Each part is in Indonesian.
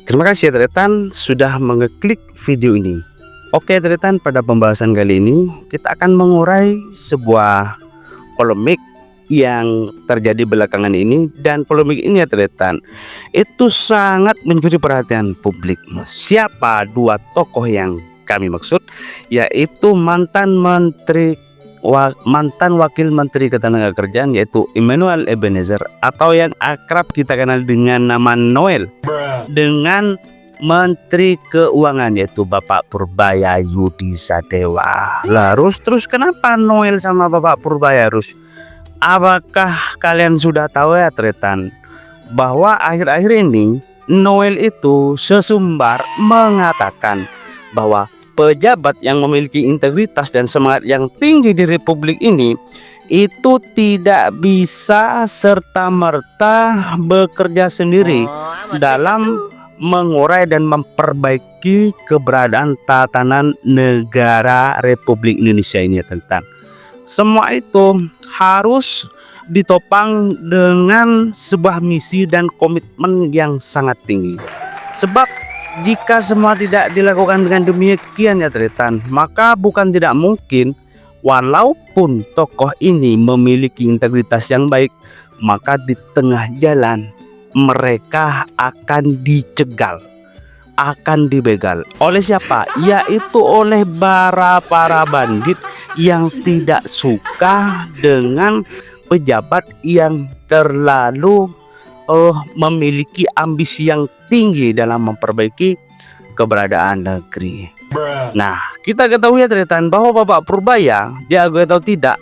Terima kasih ya teman sudah mengeklik video ini. Oke teman, pada pembahasan kali ini kita akan mengurai sebuah polemik yang terjadi belakangan ini. Dan polemik ini ya teman, itu sangat mencuri perhatian publik. Siapa dua tokoh yang kami maksud? Yaitu mantan Wakil Menteri Ketenagakerjaan, yaitu Immanuel Ebenezer, atau yang akrab kita kenal dengan nama Noel, dengan Menteri Keuangan yaitu Bapak Purbaya Yudi Sadewa. Terus kenapa Noel sama Bapak Purbaya Rus? Apakah kalian sudah tahu ya Tretan, bahwa akhir-akhir ini Noel itu sesumbar mengatakan bahwa pejabat yang memiliki integritas dan semangat yang tinggi di Republik ini itu tidak bisa serta-merta bekerja sendiri dalam mengurai dan memperbaiki keberadaan tatanan negara Republik Indonesia ini tentang semua itu harus ditopang dengan sebuah misi dan komitmen yang sangat tinggi. Sebab jika semua tidak dilakukan dengan demikian ya Tretan, maka bukan tidak mungkin walaupun tokoh ini memiliki integritas yang baik, maka di tengah jalan mereka akan dicegal, akan dibegal. Oleh siapa? Yaitu oleh para bandit yang tidak suka dengan pejabat yang terlalu memiliki ambisi yang tinggi dalam memperbaiki keberadaan negeri. Nah, kita ketahui ya teman bahwa Bapak Purbaya, dia atau tidak,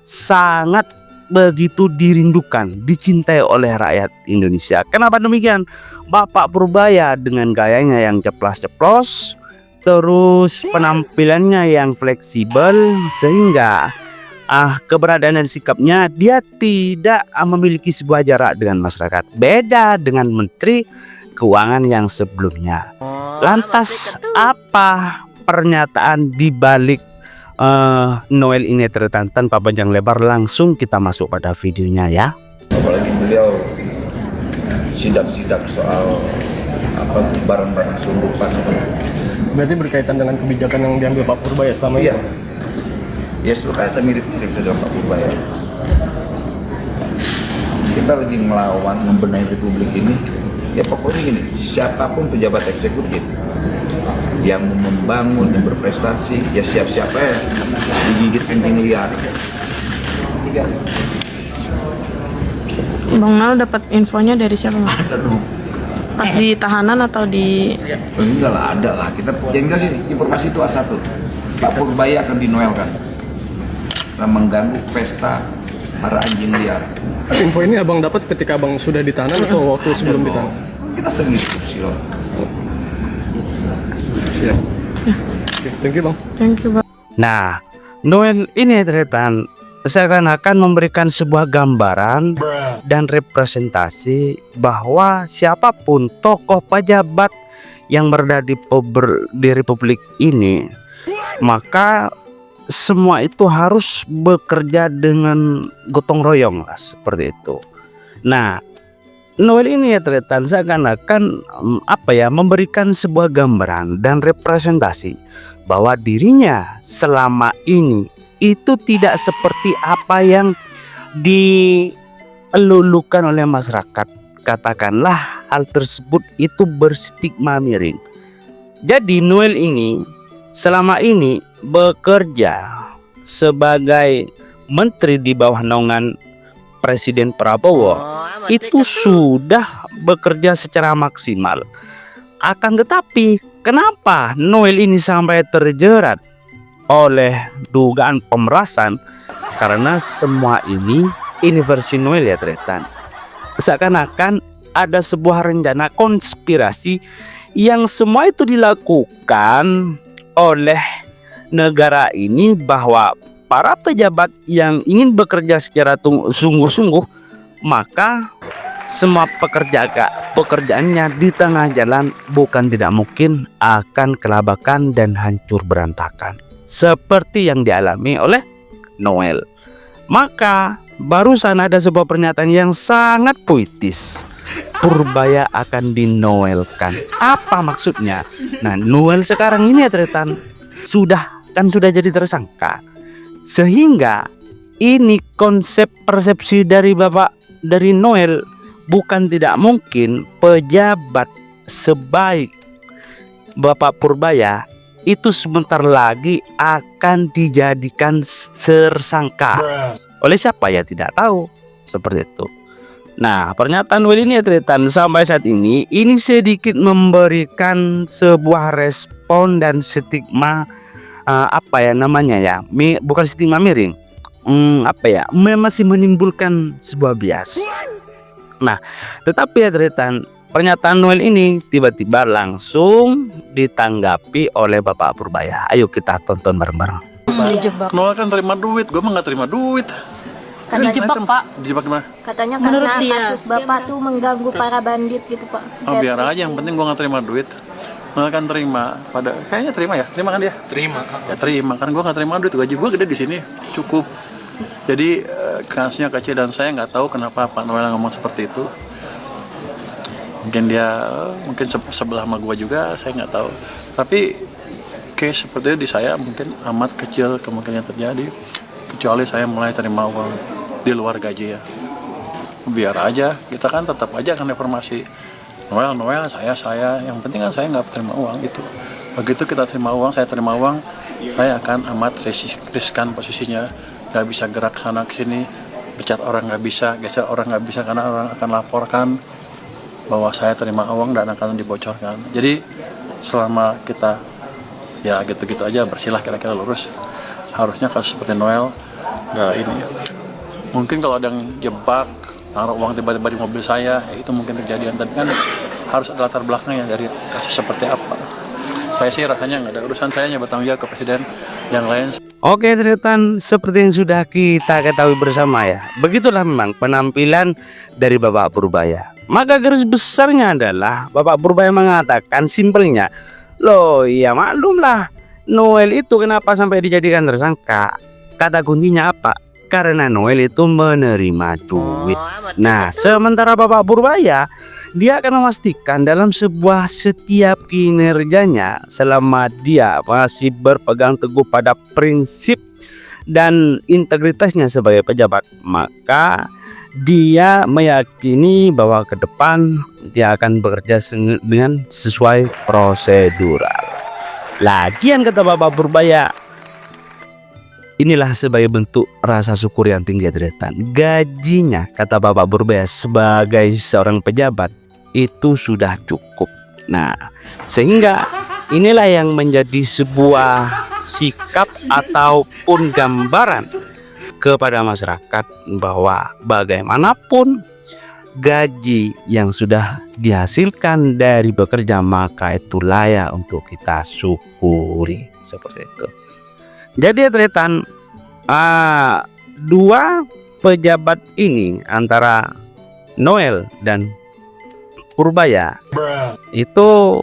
sangat begitu dirindukan, dicintai oleh rakyat Indonesia. Kenapa demikian? Bapak Purbaya dengan gayanya yang ceplas-ceplos, terus penampilannya yang fleksibel, sehingga keberadaan dan sikapnya dia tidak memiliki sebuah jarak dengan masyarakat. Beda dengan Menteri Keuangan yang sebelumnya. Lantas apa pernyataan di balik Noel ini Tretan? Tanpa panjang lebar langsung kita masuk pada videonya ya. Apalagi beliau sidak-sidak soal barang-barang selundupan. Berarti berkaitan dengan kebijakan yang diambil Pak Purbaya selama ini? Iya. Ya kaitan mirip-mirip saja Pak Purbaya. Kita lagi melawan membenahi Republik ini. Ya pokoknya gini, siapapun pejabat eksekutif yang membangun, yang berprestasi, ya siap-siap ya digigit kencing liar. Bang Nal dapat infonya dari siapa? Ada dong. Pas di tahanan atau di? Enggak lah, ada lah. Kita yang jelas ini informasi itu A1. Pak Purbaya akan dinoelkan karena mengganggu pesta para anjing liar. Info ini abang dapat ketika abang sudah ditahanan atau waktu sebelum ditahanan? Kita sering diskusi loh. Siap. Oke, thank you bang. Thank you bang. Nah, Noel ini Tretan seakan-akan memberikan sebuah gambaran dan representasi bahwa siapapun tokoh pejabat yang berada di Republik ini, maka semua itu harus bekerja dengan gotong royong lah, seperti itu. Nah, Noel ini ya Tretan seakan-akan memberikan sebuah gambaran dan representasi bahwa dirinya selama ini itu tidak seperti apa yang dilulukan oleh masyarakat. Katakanlah hal tersebut itu berstigma miring. Jadi Noel ini selama ini bekerja sebagai menteri di bawah naungan Presiden Prabowo, itu sudah bekerja secara maksimal. Akan tetapi kenapa Noel ini sampai terjerat oleh dugaan pemerasan? Karena semua ini versi Noel ya Tretan, seakan-akan ada sebuah rencana konspirasi yang semua itu dilakukan oleh negara ini, bahwa para pejabat yang ingin bekerja secara sungguh-sungguh, maka semua pekerjaannya di tengah jalan bukan tidak mungkin akan kelabakan dan hancur berantakan seperti yang dialami oleh Noel. Maka barusan ada sebuah pernyataan yang sangat puitis Purbaya akan dinoelkan. Apa maksudnya? Nah, Noel sekarang ini ya Tretan sudah jadi tersangka. Sehingga ini konsep persepsi dari Noel, bukan tidak mungkin pejabat sebaik Bapak Purbaya itu sebentar lagi akan dijadikan tersangka. Oleh siapa ya tidak tahu, seperti itu. Nah, pernyataan Noel ini ya Tretan sampai saat ini sedikit memberikan sebuah respon dan stigma bukan stigma miring, masih menimbulkan sebuah bias. Nah, tetapi ya Tretan, pernyataan Noel ini tiba-tiba langsung ditanggapi oleh Bapak Purbaya. Ayo kita tonton bareng-bareng. Dijebak. Noel kan terima duit, gue mah nggak terima duit. Dijebak, Pak. Dijebak gimana? Katanya Menurut karena dia. kasus Bapak tuh mengganggu para bandit gitu, Pak. Oh, biar aja, yang penting gue nggak terima duit. Noel kan terima, kayaknya terima ya, terima kan dia? Terima. Ya terima, kan gue nggak terima duit, gaji gue gede di sini, cukup. Jadi kasusnya kecil dan saya nggak tahu kenapa Pak Noel ngomong seperti itu. Mungkin dia sebelah sama gue juga, saya nggak tahu. Tapi case seperti itu di saya mungkin amat kecil kemungkinan terjadi, kecuali saya mulai terima uang di luar gaji ya. Biar aja, kita kan tetap aja akan reformasi. Noel, saya, yang penting kan saya nggak terima uang gitu. Begitu kita terima uang, saya terima uang, saya akan amat riskan posisinya, nggak bisa gerak sana sini, pecat orang nggak bisa, geser orang nggak bisa, karena orang akan laporkan bahwa saya terima uang dan akan dibocorkan. Jadi selama kita ya gitu-gitu aja, bersilah kira-kira lurus. Harusnya kasus seperti Noel nggak ini. Mungkin kalau ada yang jebak, naruh uang tiba-tiba di mobil saya, ya itu mungkin kejadian. Tapi kan harus ada latar belakangnya dari kasus seperti apa. Saya sih rasanya nggak ada urusan, saya hanya bertanggung jawab ke presiden. Yang lain. Oke Tretan, seperti yang sudah kita ketahui bersama ya, begitulah memang penampilan dari Bapak Purbaya. Maka garis besarnya adalah Bapak Purbaya mengatakan simpelnya, loh ya maklumlah, Noel itu kenapa sampai dijadikan tersangka? Kata kuncinya apa? Karena Noel itu menerima duit. Nah, sementara Bapak Purbaya, dia akan memastikan dalam sebuah setiap kinerjanya, selama dia masih berpegang teguh pada prinsip dan integritasnya sebagai pejabat, maka dia meyakini bahwa ke depan dia akan bekerja dengan sesuai prosedural. Lagian kata Bapak Purbaya, inilah sebagai bentuk rasa syukur yang tinggi ya Tretan. Gajinya kata Bapak Purbaya sebagai seorang pejabat itu sudah cukup. Nah, sehingga inilah yang menjadi sebuah sikap ataupun gambaran kepada masyarakat bahwa bagaimanapun gaji yang sudah dihasilkan dari bekerja maka itu layak untuk kita syukuri, seperti itu. Jadi ya Tretan, dua pejabat ini antara Noel dan Purbaya itu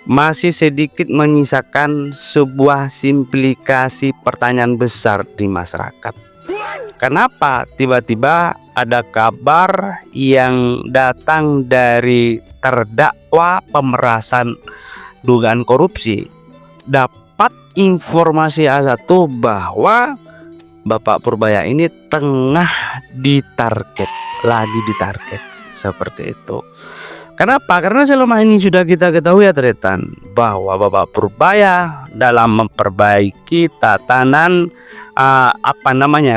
masih sedikit menyisakan sebuah implikasi pertanyaan besar di masyarakat. Kenapa tiba-tiba ada kabar yang datang dari terdakwa pemerasan dugaan korupsi, dapat informasi A1 bahwa Bapak Purbaya ini tengah lagi ditarget seperti itu. Kenapa? Karena selama ini sudah kita ketahui ya Tretan, bahwa Bapak Purbaya dalam memperbaiki tatanan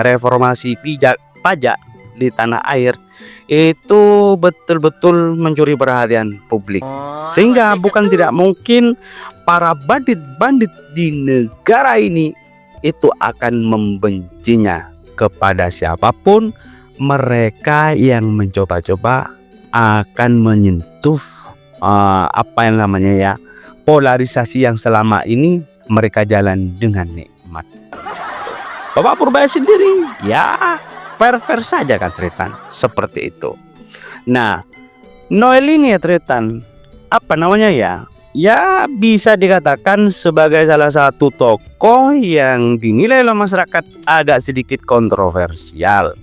reformasi pajak di tanah air itu betul-betul mencuri perhatian publik. Sehingga bukan tidak mungkin para bandit-bandit di negara ini itu akan membencinya kepada siapapun mereka yang mencoba-coba akan menyentuh polarisasi yang selama ini mereka jalan dengan nikmat. Bapak Purbaya sendiri ya fair-fair saja kan Tretan, seperti itu. Nah, Noel ini ya Tretan, ya bisa dikatakan sebagai salah satu tokoh yang dinilai oleh masyarakat agak sedikit kontroversial.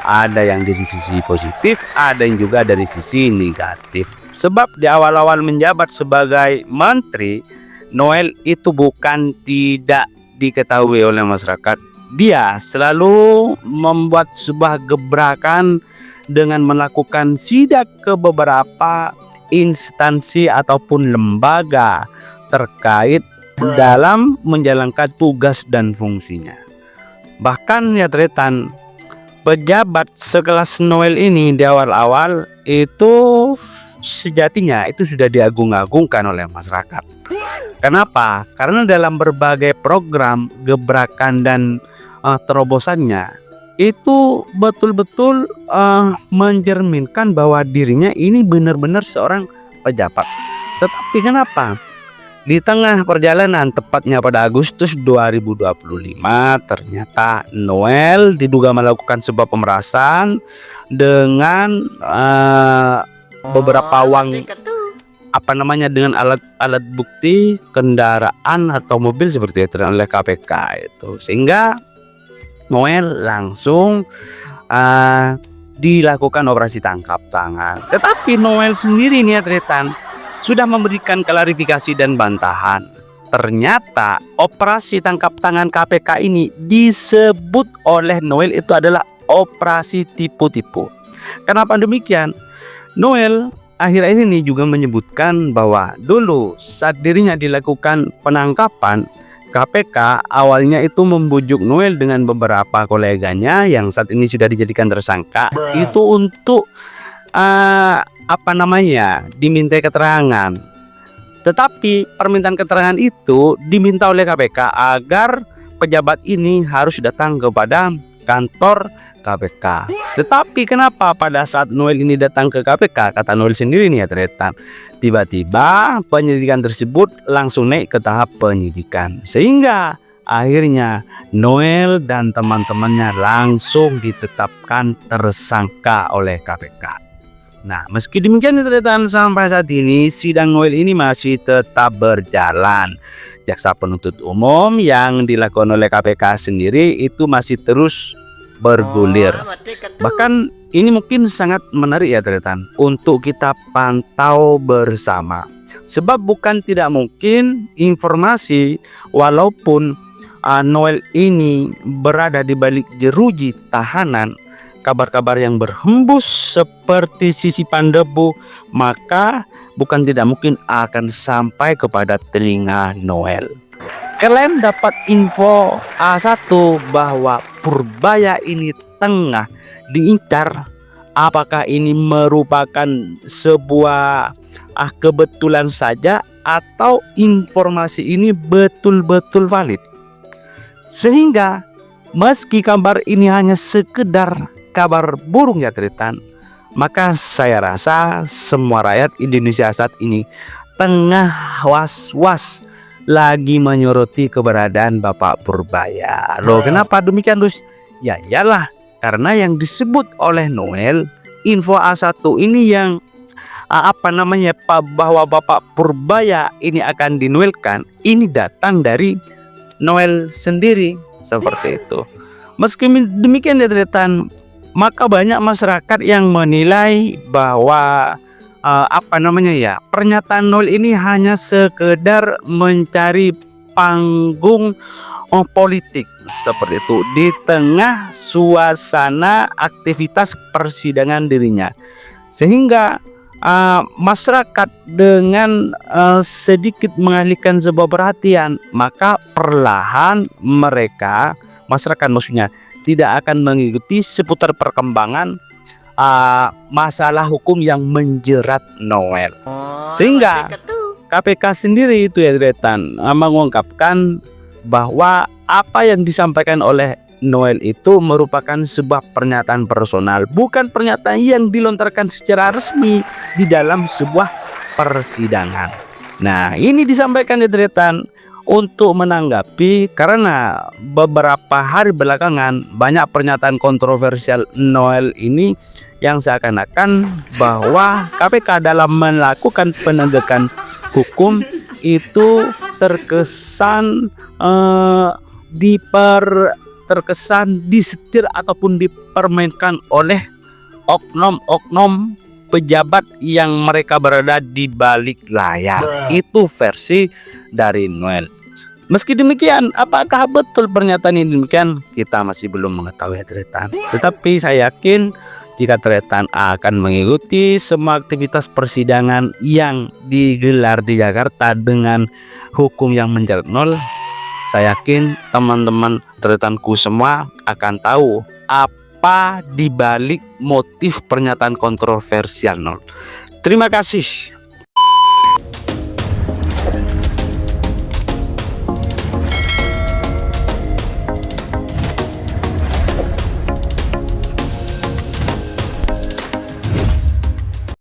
Ada yang dari sisi positif, ada yang juga dari sisi negatif. Sebab di awal-awal menjabat sebagai menteri, Noel itu bukan tidak diketahui oleh masyarakat. Dia selalu membuat sebuah gebrakan dengan melakukan sidak ke beberapa instansi ataupun lembaga terkait dalam menjalankan tugas dan fungsinya. Bahkan ya tretan, pejabat sekelas Noel ini di awal-awal itu sejatinya itu sudah diagung-agungkan oleh masyarakat. Kenapa? Karena dalam berbagai program, gebrakan dan terobosannya itu betul-betul mencerminkan bahwa dirinya ini benar-benar seorang pejabat. Tetapi kenapa? Di tengah perjalanan, tepatnya pada Agustus 2025, ternyata Noel diduga melakukan sebuah pemerasan dengan beberapa uang dengan alat bukti kendaraan atau mobil seperti itu oleh KPK itu, sehingga Noel langsung dilakukan operasi tangkap tangan. Tetapi Noel sendiri nih tretan sudah memberikan klarifikasi dan bantahan. Ternyata operasi tangkap tangan KPK ini disebut oleh Noel itu adalah operasi tipu-tipu. Kenapa demikian? Noel akhir-akhir ini juga menyebutkan bahwa dulu saat dirinya dilakukan penangkapan, KPK awalnya itu membujuk Noel dengan beberapa koleganya yang saat ini sudah dijadikan tersangka itu untuk diminta keterangan. Tetapi permintaan keterangan itu diminta oleh KPK agar pejabat ini harus datang kepada kantor KPK. Tetapi kenapa pada saat Noel ini datang ke KPK, kata Noel sendiri nih ya tretan, tiba-tiba penyelidikan tersebut langsung naik ke tahap penyidikan, sehingga akhirnya Noel dan teman-temannya langsung ditetapkan tersangka oleh KPK. Nah, meski demikian tretan, sampai saat ini sidang Noel ini masih tetap berjalan. Jaksa penuntut umum yang dilakukan oleh KPK sendiri itu masih terus bergulir. Bahkan ini mungkin sangat menarik ya tretan untuk kita pantau bersama. Sebab bukan tidak mungkin informasi walaupun Noel ini berada di balik jeruji tahanan, kabar-kabar yang berhembus seperti sisipan debu, maka bukan tidak mungkin akan sampai kepada telinga Noel. Kalian dapat info A1 bahwa Purbaya ini tengah diincar. Apakah ini merupakan sebuah kebetulan saja atau informasi ini betul-betul valid? Sehingga meski kabar ini hanya sekedar kabar burung ya tretan, maka saya rasa semua rakyat Indonesia saat ini tengah was-was lagi menyoroti keberadaan Bapak Purbaya. Loh, kenapa demikian, Dus? Ya iyalah, karena yang disebut oleh Noel, info A1 ini yang bahwa Bapak Purbaya ini akan dinuelkan, ini datang dari Noel sendiri, seperti itu. Meski demikian ya tretan, maka banyak masyarakat yang menilai bahwa pernyataan Noel ini hanya sekedar mencari panggung politik seperti itu di tengah suasana aktivitas persidangan dirinya, sehingga masyarakat dengan sedikit mengalihkan sebuah perhatian, maka perlahan masyarakat maksudnya tidak akan mengikuti seputar perkembangan masalah hukum yang menjerat Noel. Sehingga KPK sendiri itu ya tretan mengungkapkan bahwa apa yang disampaikan oleh Noel itu merupakan sebuah pernyataan personal, bukan pernyataan yang dilontarkan secara resmi di dalam sebuah persidangan. Nah, ini disampaikan ya tretan untuk menanggapi karena beberapa hari belakangan banyak pernyataan kontroversial Noel ini yang seakan-akan bahwa KPK dalam melakukan penegakan hukum itu terkesan terkesan disetir ataupun dipermainkan oleh oknum-oknum pejabat yang mereka berada di balik layar. Itu versi dari Noel. Meski demikian, apakah betul pernyataan ini demikian? Kita masih belum mengetahui Tretan. Tetapi saya yakin jika Tretan akan mengikuti semua aktivitas persidangan yang digelar di Jakarta dengan hukum yang menjerat nol, saya yakin teman-teman Tretanku semua akan tahu apa dibalik motif pernyataan kontroversial nol. Terima kasih.